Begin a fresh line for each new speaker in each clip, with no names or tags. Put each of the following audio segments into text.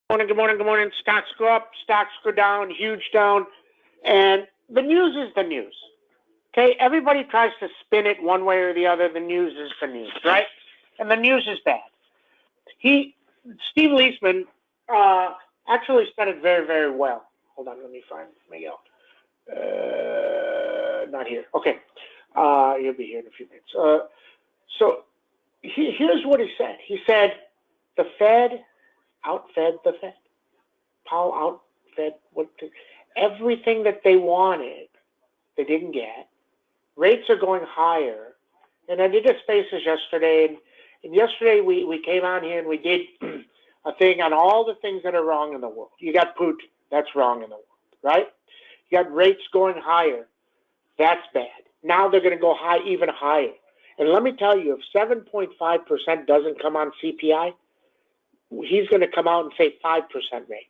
Good morning. Stocks go up, stocks go down, huge down. And the news is the news. Okay, everybody tries to spin it one way or the other. The news is the news, right? And the news is bad. Steve Leisman actually said it very, very well. Hold on, let me find Miguel. Not here. Okay, he'll be here in a few minutes. So here's what he said. He said the Fed outfed the Fed. Powell outfed everything that they wanted, they didn't get. Rates are going higher. And I did a Spaces yesterday, and yesterday we came on here and we did a thing on all the things that are wrong in the world. You got Putin, that's wrong in the world, right? You got rates going higher, that's bad. Now they're going to go high, even higher. And let me tell you, if 7.5% doesn't come on CPI, he's going to come out and say 5% rates.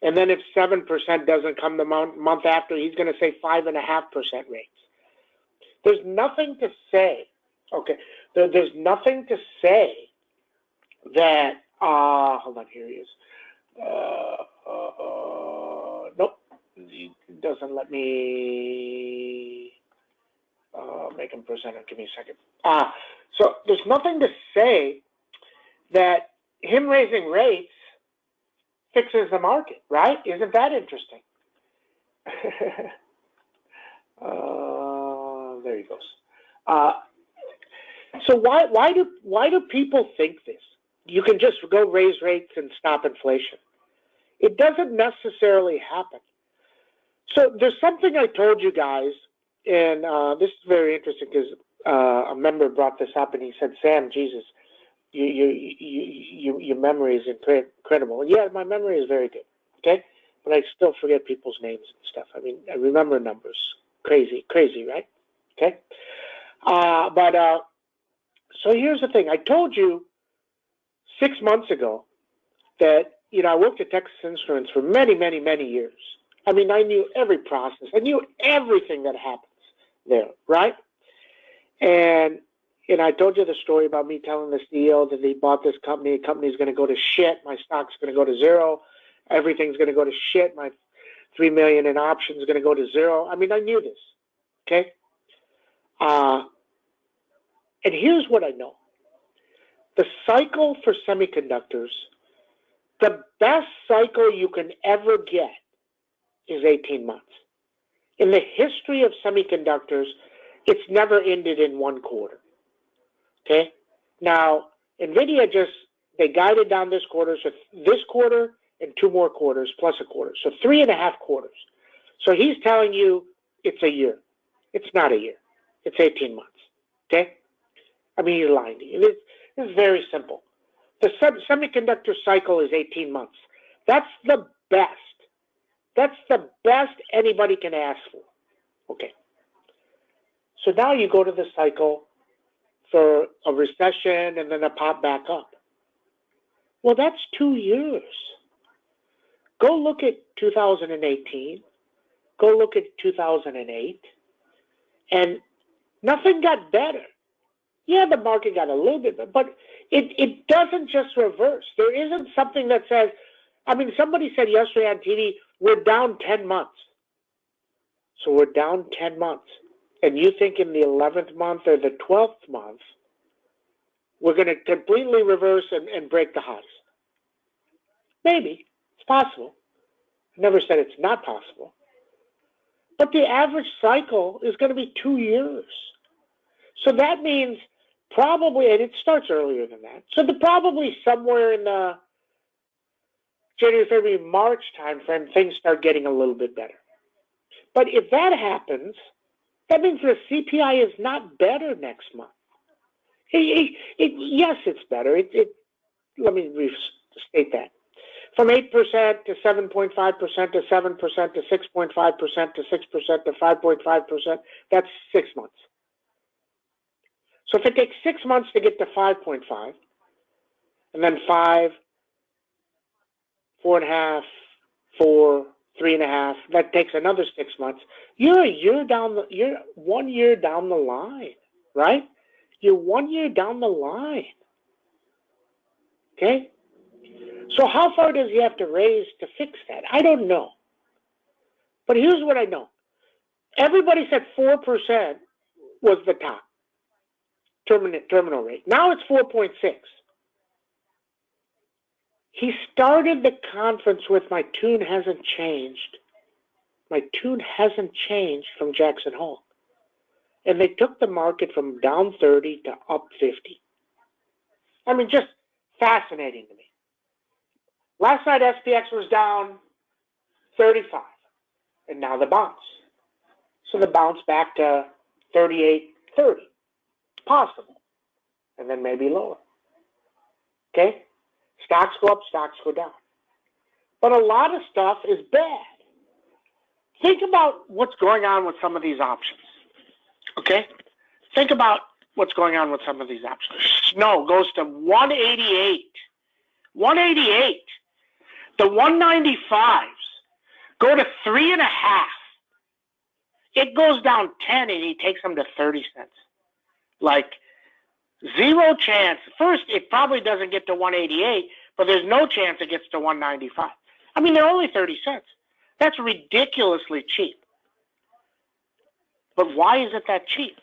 And then if 7% doesn't come the month after, he's going to say 5.5% rates. There's nothing to say, okay, there's nothing to say that, hold on, here he is. Nope, it doesn't let me make him presenter. Give me a second. So there's nothing to say that him raising rates fixes the market, right? Isn't that interesting? There he goes. So why do people think this? You can just go raise rates and stop inflation. It doesn't necessarily happen. So there's something I told you guys, and this is very interesting because a member brought this up, and he said, "Sam, Jesus, your memory is incredible." And yeah, my memory is very good, okay? But I still forget people's names and stuff. I mean, I remember numbers. Crazy, right? Okay? So here's the thing. I told you 6 months ago that, I worked at Texas Instruments for many, many, many years. I mean, I knew every process. I knew everything that happens there, right? And I told you the story about me telling the CEO that they bought this company. The company's going to go to shit. My stock's going to go to zero. Everything's going to go to shit. My $3 million in options is going to go to zero. I mean, I knew this, okay? And here's what I know. The cycle for semiconductors, the best cycle you can ever get is 18 months. In the history of semiconductors, it's never ended in one quarter. Okay? Now, NVIDIA they guided down this quarter, so this quarter and 2 more quarters plus a quarter. So 3.5 quarters. So he's telling you it's a year. It's not a year. It's 18 months. Okay? I mean, he's lying to you. It's very simple. The semiconductor cycle is 18 months. That's the best. That's the best anybody can ask for. Okay. So now you go to the cycle for a recession and then a pop back up. Well, that's 2 years. Go look at 2018. Go look at 2008. And nothing got better. Yeah, the market got a little bit better, but it doesn't just reverse. There isn't something that says, I mean, somebody said yesterday on TV, we're down 10 months. So we're down 10 months. And you think in the 11th month or the 12th month, we're going to completely reverse and break the highs. Maybe. It's possible. I never said it's not possible. But the average cycle is going to be 2 years. So that means probably, and it starts earlier than that, so probably somewhere in the January, February, March timeframe, things start getting a little bit better. But if that happens, that means the CPI is not better next month. Yes, it's better. Let me restate that. From 8% to 7.5% to 7% to 6.5% to 6% to 5.5%, that's 6 months. So if it takes 6 months to get to 5.5, and then 5, 4.5, 4, 3.5, that takes another 6 months. You're 1 year down the line, right? You're 1 year down the line. Okay? So how far does he have to raise to fix that? I don't know. But here's what I know. Everybody said 4% was the top terminal rate. Now it's 4.6. He started the conference with my tune hasn't changed. My tune hasn't changed from Jackson Hole. And they took the market from down 30 to up 50. I mean, just fascinating to me. Last night, SPX was down 35, and now the bounce. So the bounce back to 38.30, possible, and then maybe lower. Okay? Stocks go up, stocks go down. But a lot of stuff is bad. Think about what's going on with some of these options. Okay? Think about what's going on with some of these options. Snow goes to 188. 188. The 195s go to 3.5. It goes down 10 and he takes them to 30 cents. Like, zero chance. First, it probably doesn't get to 188, but there's no chance it gets to 195. I mean, they're only 30 cents. That's ridiculously cheap. But why is it that cheap?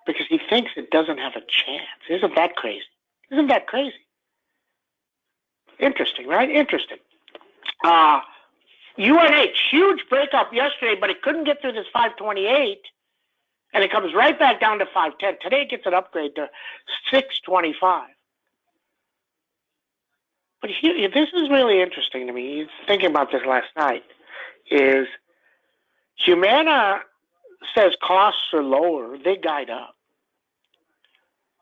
Because he thinks it doesn't have a chance. Isn't that crazy? Isn't that crazy? Interesting, right? Interesting. UNH, huge breakup yesterday, but it couldn't get through this 528, and it comes right back down to 510. Today it gets an upgrade to 625. But here, this is really interesting to me. Thinking about this last night, is Humana says costs are lower. They guide up.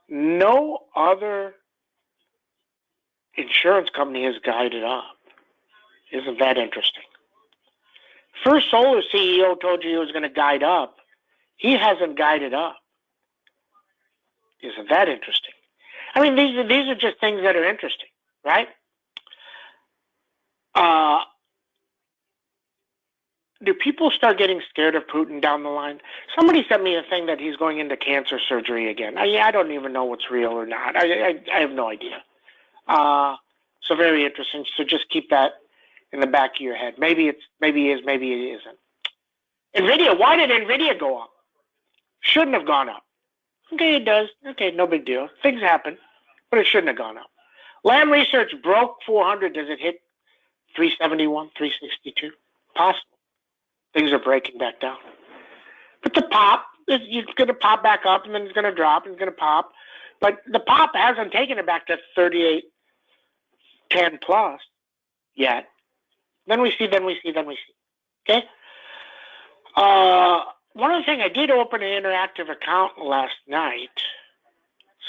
No other insurance company has guided up. Isn't that interesting? First Solar CEO told you he was going to guide up. He hasn't guided up. Isn't that interesting? I mean, these are just things that are interesting, right? Do people start getting scared of Putin down the line? Somebody sent me a thing that he's going into cancer surgery again. I don't even know what's real or not. I have no idea. So very interesting. So just keep that in the back of your head. Maybe he is, maybe it isn't. NVIDIA, why did NVIDIA go up? Shouldn't have gone up. Okay, it does. Okay, no big deal. Things happen, but it shouldn't have gone up. Lam Research broke 400. Does it hit 371, 362? Possible. Things are breaking back down. But the pop, it's going to pop back up, and then it's going to drop, and it's going to pop. But the pop hasn't taken it back to 38.10 plus yet. Then we see. Okay? One other thing, I did open an interactive account last night.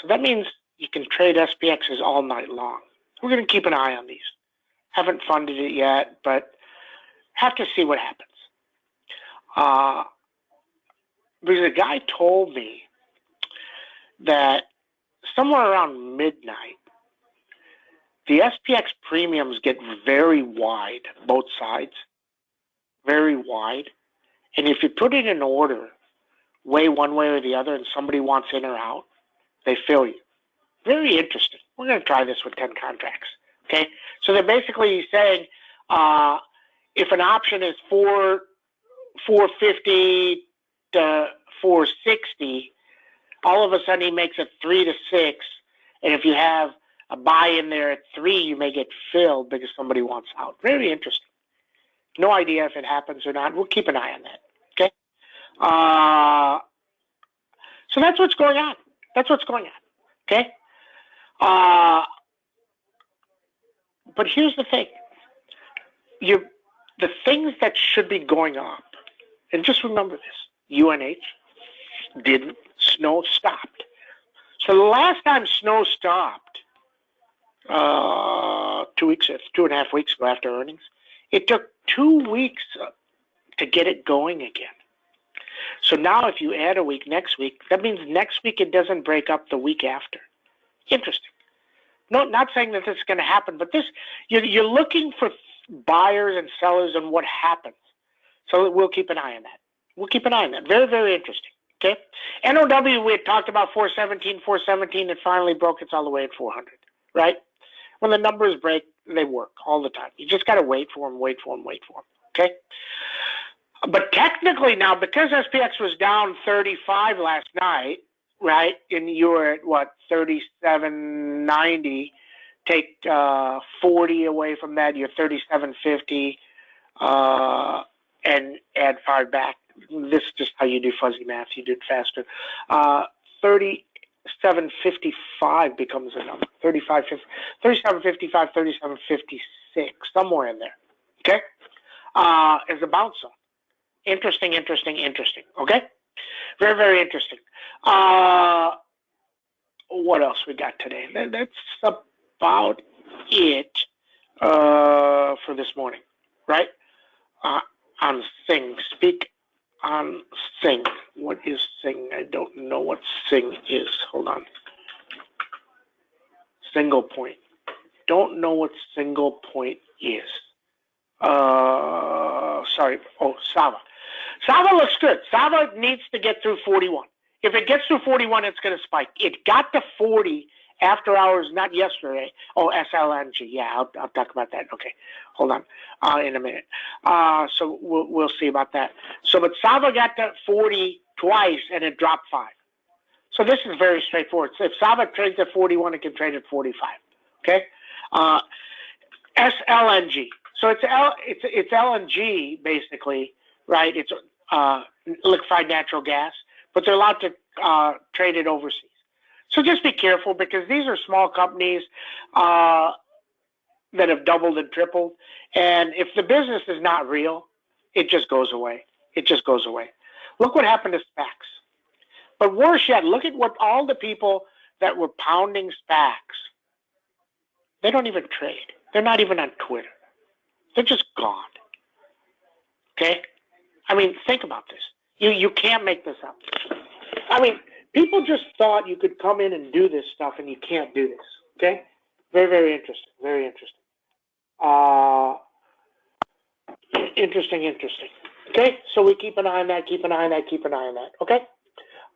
So that means you can trade SPXs all night long. We're going to keep an eye on these. Haven't funded it yet, but have to see what happens. Because a guy told me that somewhere around midnight, the SPX premiums get very wide, both sides, very wide. And if you put it in order, way one way or the other, and somebody wants in or out, they fill you. Very interesting. We're going to try this with 10 contracts. Okay? So they're basically saying if an option is 450 to 460, all of a sudden he makes it 3 to 6, and if you have a buy in there at 3, you may get filled because somebody wants out. Very interesting. No idea if it happens or not. We'll keep an eye on that. Okay. So that's what's going on. Okay. But here's the thing. The things that should be going up, and just remember this, UNH didn't, snow stopped. So the last time snow stopped, 2.5 weeks ago after earnings, it took 2 weeks to get it going again. So now if you add a week next week, that means next week it doesn't break up the week after. Interesting. No, not saying that this is going to happen, but you're looking for buyers and sellers and what happens. So we'll keep an eye on that. Very, very interesting. Okay. NOW, we had talked about 417. It finally broke. It's all the way at 400, right? When the numbers break, they work all the time. You just got to wait for them, okay? But technically now, because SPX was down 35 last night, right, and you were at, what, 37.90, take 40 away from that, you're 37.50, and add 5 back. This is just how you do fuzzy math. You do it faster. 37.55 becomes a number. 37.55, 37.56, somewhere in there. Okay? Is a bounce zone. Interesting. Okay? Very, very interesting. What else we got today? That's about it for this morning, right? On Sing. Speak on Sing. What is Sing? I don't know what Sing is. Hold on. Single point. Don't know what single point is. Sorry. Oh, Sava. Sava looks good. Sava needs to get through 41. If it gets through 41, it's going to spike. It got to 40 after hours, not yesterday. Oh, SLNG. Yeah, I'll talk about that. Okay, hold on in a minute. So we'll see about that. So, but Sava got to 40 twice, and it dropped 5. So this is very straightforward. So if Sava trades at 41, it can trade at 45. Okay, SLNG. So it's LNG basically, right? It's liquefied natural gas, but they're allowed to trade it overseas. So just be careful, because these are small companies that have doubled and tripled. And if the business is not real, it just goes away. Look what happened to SPACs. But worse yet, look at what all the people that were pounding SPACs, they don't even trade. They're not even on Twitter. They're just gone. Okay? I mean, think about this. You can't make this up. I mean, people just thought you could come in and do this stuff, and you can't do this. Okay? Very, very interesting. Interesting. Okay? So we keep an eye on that, Okay?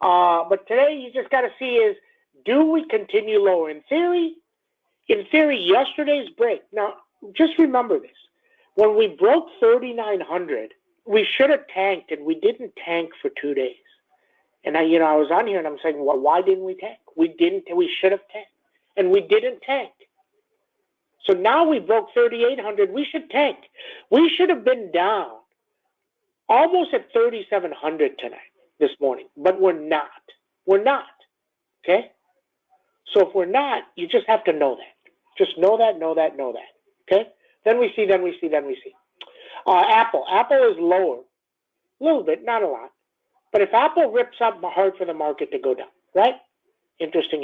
But today you just got to see is, do we continue lower? In theory, yesterday's break. Now, just remember this. When we broke 3,900, we should have tanked, and we didn't tank for 2 days. And I was on here and I'm saying, well, why didn't we tank? We should have tanked, and we didn't tank. So now we broke 3,800. We should tank. We should have been down almost at 3,700 this morning, but we're not. Okay? So if we're not, you just have to know that. Just know that. Okay? Then we see. Apple is lower. A little bit, not a lot. But if Apple rips up, hard for the market to go down, right? Interesting.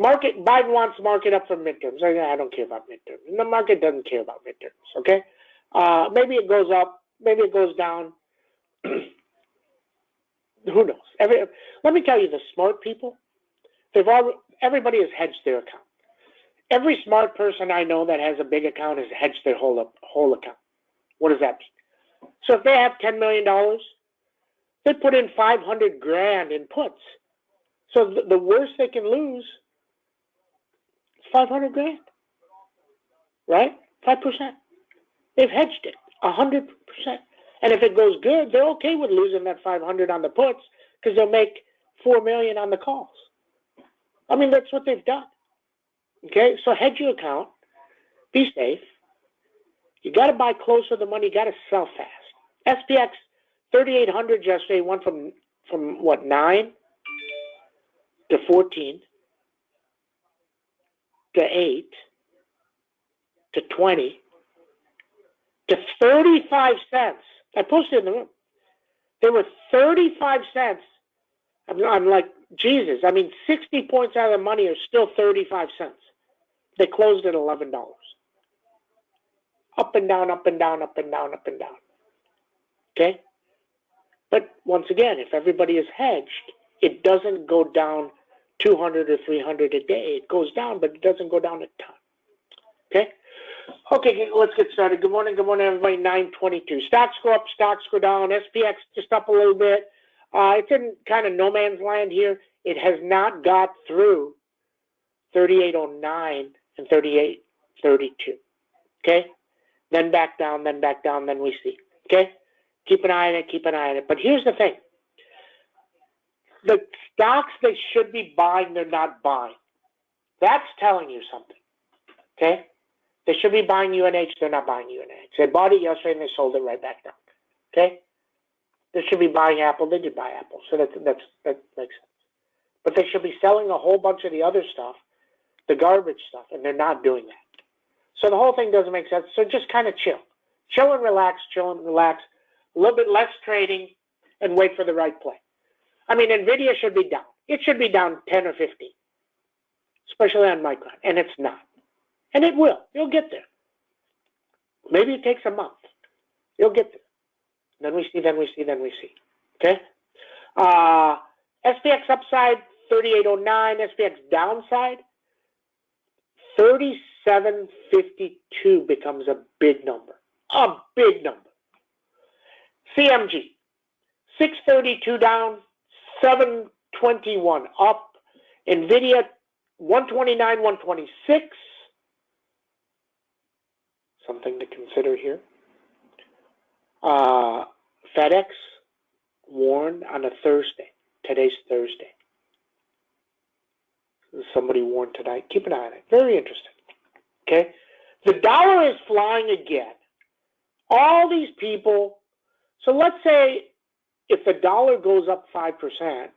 Biden wants the market up for midterms. I don't care about midterms. And the market doesn't care about midterms, okay? Maybe it goes up. Maybe it goes down. Who knows? Let me tell you, the smart people, everybody has hedged their account. Every smart person I know that has a big account has hedged their whole account. What does that mean? So if they have $10 million, they put in $500,000 in puts. So the worst they can lose is $500,000, right? 5%. They've hedged it 100%. And if it goes good, they're okay with losing that $500,000 on the puts, because they'll make $4 million on the calls. I mean, that's what they've done. Okay, so hedge your account. Be safe. You got to buy close to the money. You got to sell fast. SPX 3,800 yesterday went from what, 9 to 14 to 8 to 20 to 35 cents. I posted in the room. There were 35 cents. I'm like, Jesus. I mean, 60 points out of the money are still 35 cents. They closed at $11. Up and down. Okay? But once again, if everybody is hedged, it doesn't go down 200 or 300 a day. It goes down, but it doesn't go down a ton. Okay? Okay, let's get started. Good morning, everybody. 9:22. Stocks go up, stocks go down. SPX just up a little bit. It's in kind of no man's land here. It has not got through 3809 and 38, 32. Okay? Then back down, then we see. Okay? Keep an eye on it, keep an eye on it. But here's the thing. The stocks they should be buying, they're not buying. That's telling you something. Okay? They should be buying UNH, they're not buying UNH. They bought it yesterday and they sold it right back down. Okay? They should be buying Apple, they did buy Apple. So that makes sense. But they should be selling a whole bunch of the other stuff, the garbage stuff, and they're not doing that. So the whole thing doesn't make sense. So just kind of chill. Chill and relax, a little bit less trading, and wait for the right play. I mean, NVIDIA should be down. It should be down 10 or 15, especially on Micron, and it's not. And it will. You'll get there. Maybe it takes a month. You'll get there. Then we see. Okay? SPX upside, 3809. SPX downside, 3752 becomes a big number. A big number. CMG, 632 down, 721 up. NVIDIA, 129, 126. Something to consider here. FedEx warned on a Thursday. Today's Thursday. Somebody warned tonight. Keep an eye on it. Very interesting. Okay? The dollar is flying again. All these people. So let's say if the dollar goes up 5%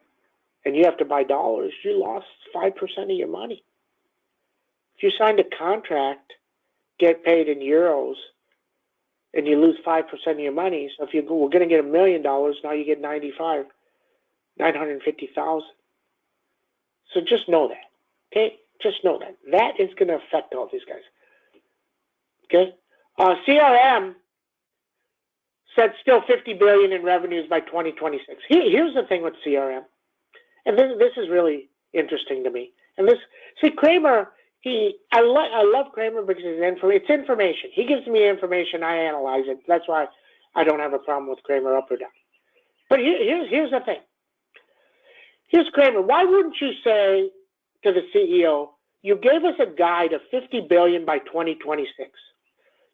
and you have to buy dollars, you lost 5% of your money. If you signed a contract, get paid in euros, and you lose 5% of your money, so if we're going to get $1 million, now you get 950,000. So just know that, okay? Just know that. That is going to affect all these guys, okay? CRM said still $50 billion in revenues by 2026. Here's the thing with CRM, and this is really interesting to me. And Kramer, I love Kramer because it's information. He gives me information, I analyze it. That's why I don't have a problem with Kramer up or down. But here's the thing. Here's Kramer. Why wouldn't you say to the CEO, you gave us a guide of $50 billion by 2026.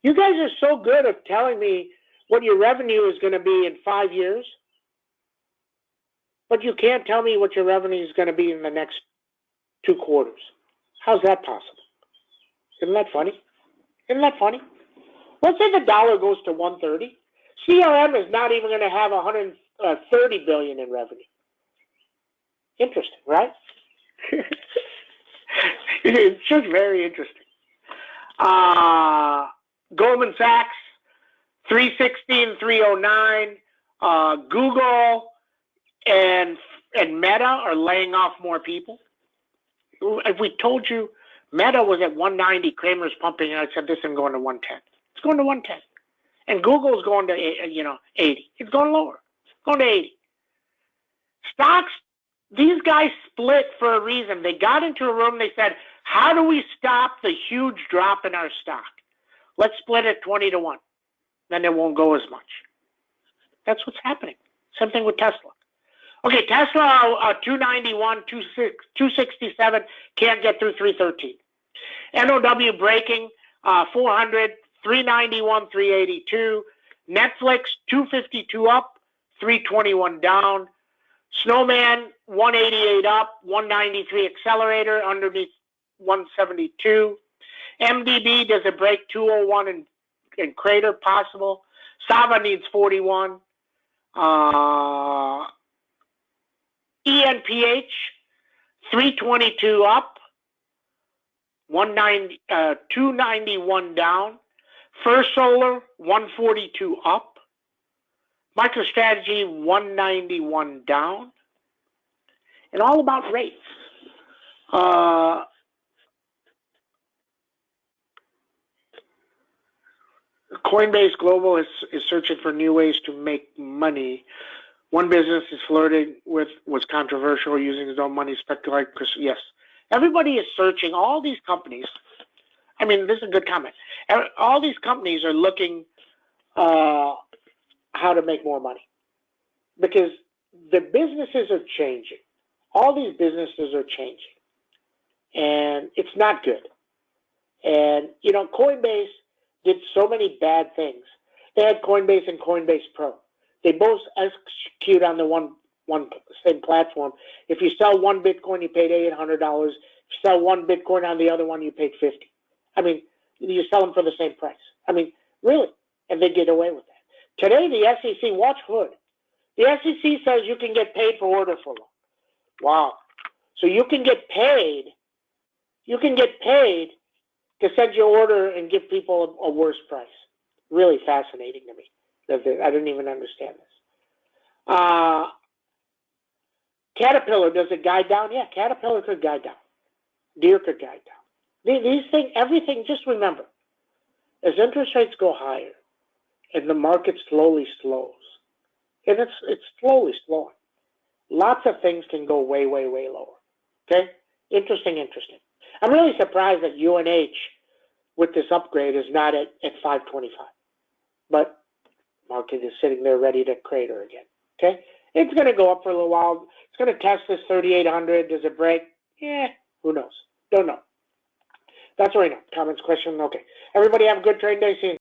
You guys are so good at telling me what your revenue is going to be in 5 years, but you can't tell me what your revenue is going to be in the next 2 quarters. How's that possible? Isn't that funny? Isn't that funny? Let's say the dollar goes to 130. CRM is not even going to have 130 billion in revenue. Interesting, right? It's just very interesting. Goldman Sachs, 360 and 309. Google and Meta are laying off more people. If we told you Meta was at 190, Kramer's pumping, and I said this is going to 110. It's going to 110. And Google's going to 80. It's going lower. It's going to 80. Stocks, these guys split for a reason. They got into a room, they said, how do we stop the huge drop in our stock? Let's split it 20 to 1. Then it won't go as much. That's what's happening. Same thing with Tesla. Okay, Tesla, 291, 267, can't get through 313. NOW breaking, 400, 391, 382. Netflix, 252 up, 321 down. Snowman, 188 up, 193 accelerator, underneath 172. MDB, does it break 201 and crater possible? Sava needs 41. ENPH, 322 up, 291 down. First Solar, 142 up. MicroStrategy, 191 down. And all about rates. Coinbase Global is searching for new ways to make money. One business is flirting with was controversial, using his own money, speculate. Yes, everybody is searching. All these companies. I mean, this is a good comment. All these companies are looking how to make more money because the businesses are changing. All these businesses are changing, and it's not good. And, you know, Coinbase did so many bad things. They had Coinbase and Coinbase Pro. They both execute on the one same platform. If you sell one Bitcoin, you paid $800. If you sell one Bitcoin on the other one, you paid $50. I mean, you sell them for the same price. I mean, really, and they get away with that. Today, the SEC, watch Hood. The SEC says you can get paid for order flow. Wow. So you can get paid. You can get paid to send your order and give people a worse price. Really fascinating to me. I didn't even understand this. Caterpillar, does it guide down? Yeah, Caterpillar could guide down. Deere could guide down. These things, everything, just remember, as interest rates go higher and the market slowly slows, and it's slowly slowing, lots of things can go way, way, way lower. Okay? Interesting. I'm really surprised that UNH with this upgrade is not at 525. But market is sitting there ready to crater again. Okay? It's going to go up for a little while. It's going to test this 3,800. Does it break? Yeah, who knows? Don't know. That's all right now. Comments, questions? Okay. Everybody have a good trading day. See you.